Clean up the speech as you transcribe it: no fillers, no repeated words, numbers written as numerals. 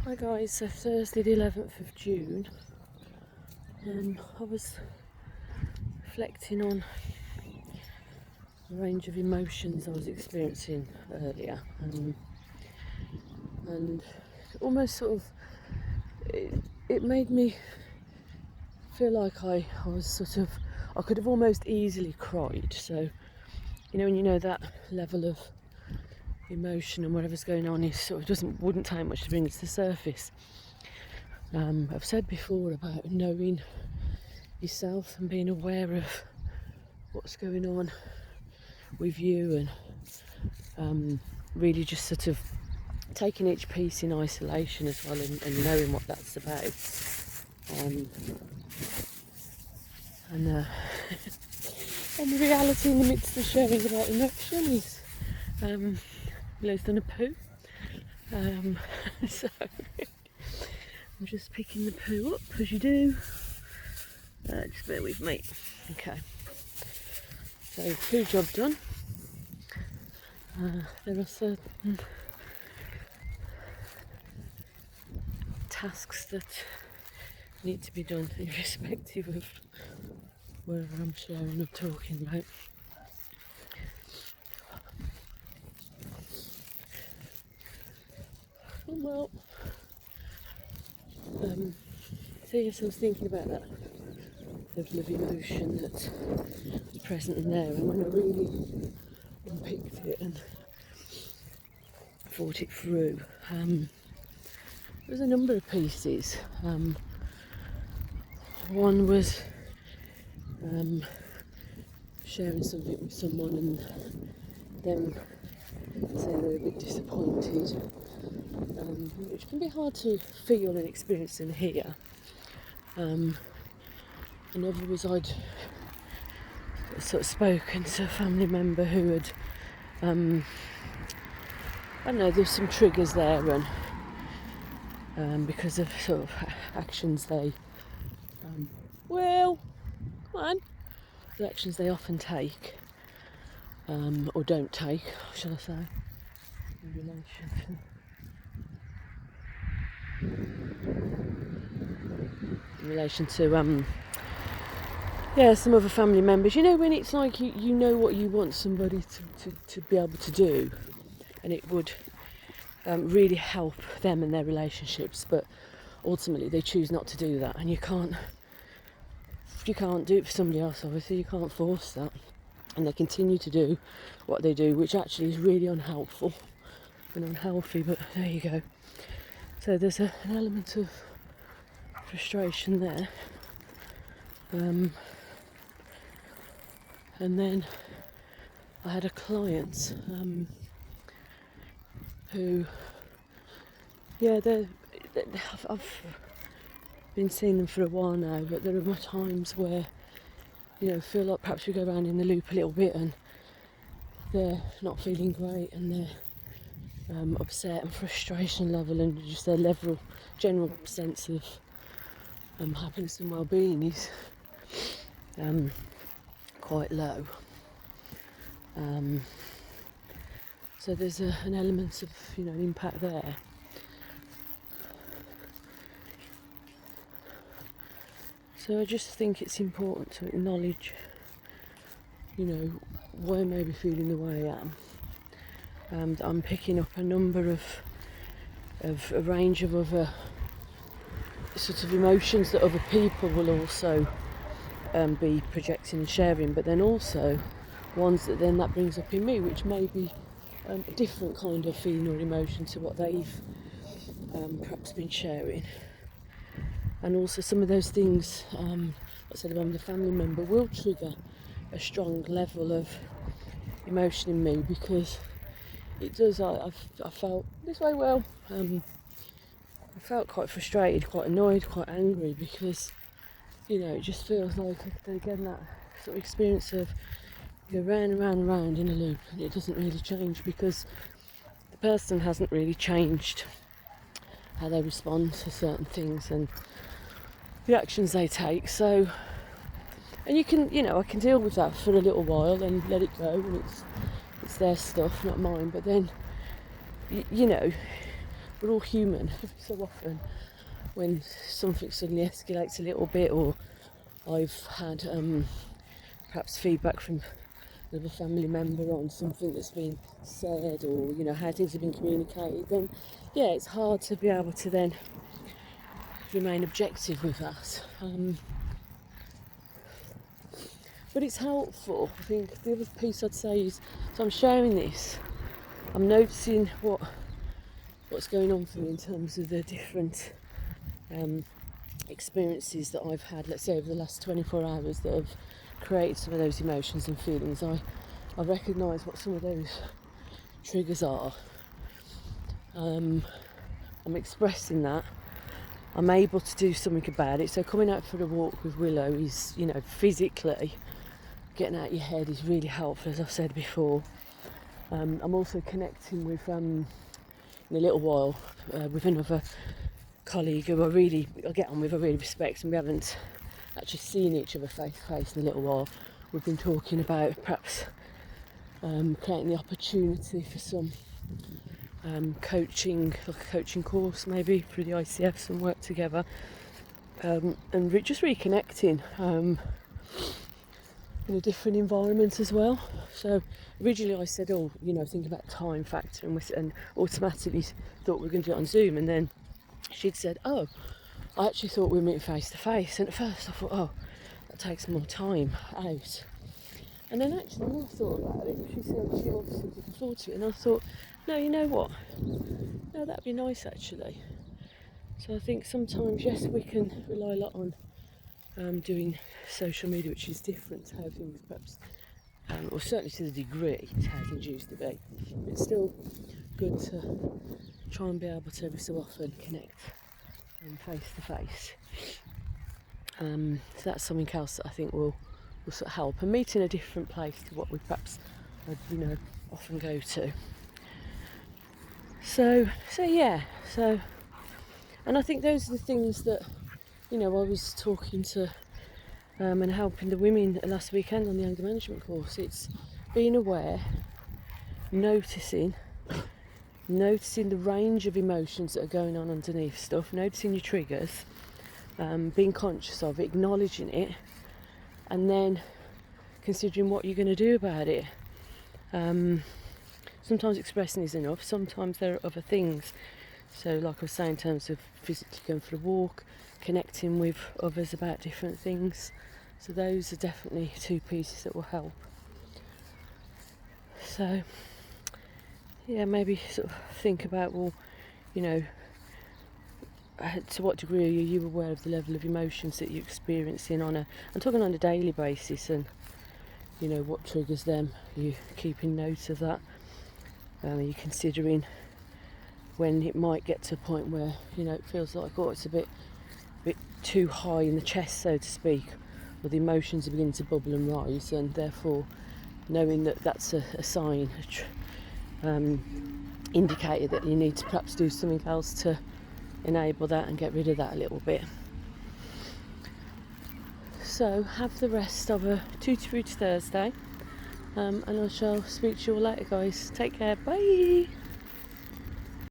Hi guys, so Thursday the 11th of June. I was reflecting on the range of emotions I was experiencing earlier, and almost sort of it made me feel like I was sort of, I could have almost easily cried. So when you know that level of emotion and whatever's going on is sort of wouldn't take much to bring it to the surface. I've said before about knowing yourself and being aware of what's going on with you, and really just sort of taking each piece in isolation as well, and knowing what that's about. And the reality in the midst of sharing about emotion is Milo's done a poo. So I'm just picking the poo up as you do. Just bear with me. Okay. So poo job done. There are certain tasks that need to be done irrespective of wherever I'm sharing or talking about. Well, so yes, I was thinking about that level of emotion that's present in there, and when I really unpicked it and thought it through, there was a number of pieces. One was sharing something with someone and them saying they're a bit disappointed, which can be hard to feel and experience and hear. Another was I'd sort of spoken to a family member who had, I don't know, there's some triggers there, and because of sort of actions they, the actions they often take, or don't take, shall I say, in relation to some other family members. You know, when it's like you know what you want somebody to be able to do, and it would really help them and their relationships, but ultimately they choose not to do that, and you can't do it for somebody else. Obviously you can't force that, and they continue to do what they do, which actually is really unhelpful and unhealthy, but there you go. So there's an element of frustration there, and then I had a client who, I've been seeing them for a while now, but there are times where feel like perhaps we go around in the loop a little bit, and they're not feeling great, and they're upset, and frustration level, and just their general sense of happiness and well-being is quite low. So there's an element of an impact there. So I just think it's important to acknowledge why I may be feeling the way I am. And I'm picking up a number of a range of other sort of emotions that other people will also be projecting and sharing, but then also ones that brings up in me, which may be a different kind of feeling or emotion to what they've perhaps been sharing. And also some of those things, like I said, about the family member, will trigger a strong level of emotion in me, because it does. I felt this way. Well, I felt quite frustrated, quite annoyed, quite angry, because it just feels like again that sort of experience of you go round and round and round in a loop, and it doesn't really change, because the person hasn't really changed how they respond to certain things and the actions they take. So, and you can, I can deal with that for a little while and let it go, and it's their stuff, not mine. But then, we're all human. So often when something suddenly escalates a little bit, or I've had perhaps feedback from another family member on something that's been said, or how things have been communicated, then yeah, it's hard to be able to then remain objective with that. But it's helpful. I think the other piece I'd say is, so I'm sharing this, I'm noticing what's going on for me in terms of the different experiences that I've had, let's say over the last 24 hours, that have created some of those emotions and feelings. I recognise what some of those triggers are. I'm expressing that. I'm able to do something about it. So coming out for a walk with Willow is, physically getting out your head is really helpful, as I've said before. I'm also connecting with, in a little while, with another colleague who I get on with, I really respect, and we haven't actually seen each other face to face in a little while. We've been talking about perhaps creating the opportunity for some coaching, like a coaching course maybe through the ICF, some work together, and just reconnecting in a different environment as well. So originally I said, think about time factor, and automatically thought we were going to do it on Zoom, and then she'd said, I actually thought we were meeting face to face, and at first I thought, that takes more time out. And then actually when I thought about it, she said she obviously looking forward to it, and I thought, no, you know what? No, that'd be nice actually. So I think sometimes, yes, we can rely a lot on doing social media, which is different to how things perhaps, or certainly to the degree to how things used to be. It's still good to try and be able to every so often connect face to face. So that's something else that I think will sort of help, and meet in a different place to what we perhaps often go to. So yeah, and I think those are the things that I was talking to and helping the women last weekend on the anger management course. It's being aware, noticing the range of emotions that are going on underneath stuff, noticing your triggers, being conscious of it, acknowledging it, and then considering what you're going to do about it. Sometimes expressing is enough, sometimes there are other things. So like I was saying, in terms of physically going for a walk, connecting with others about different things. So those are definitely two pieces that will help. So yeah, maybe sort of think about, to what degree are you aware of the level of emotions that you're experiencing I'm talking on a daily basis, and what triggers them? Are you keeping note of that? Are you considering when it might get to a point where it feels like it's a bit too high in the chest, so to speak, or the emotions are beginning to bubble and rise, and therefore knowing that that's a sign, indicator that you need to perhaps do something else to enable that and get rid of that a little bit. So have the rest of a Tutti Frutti Thursday, and I shall speak to you all later, guys. Take care, bye.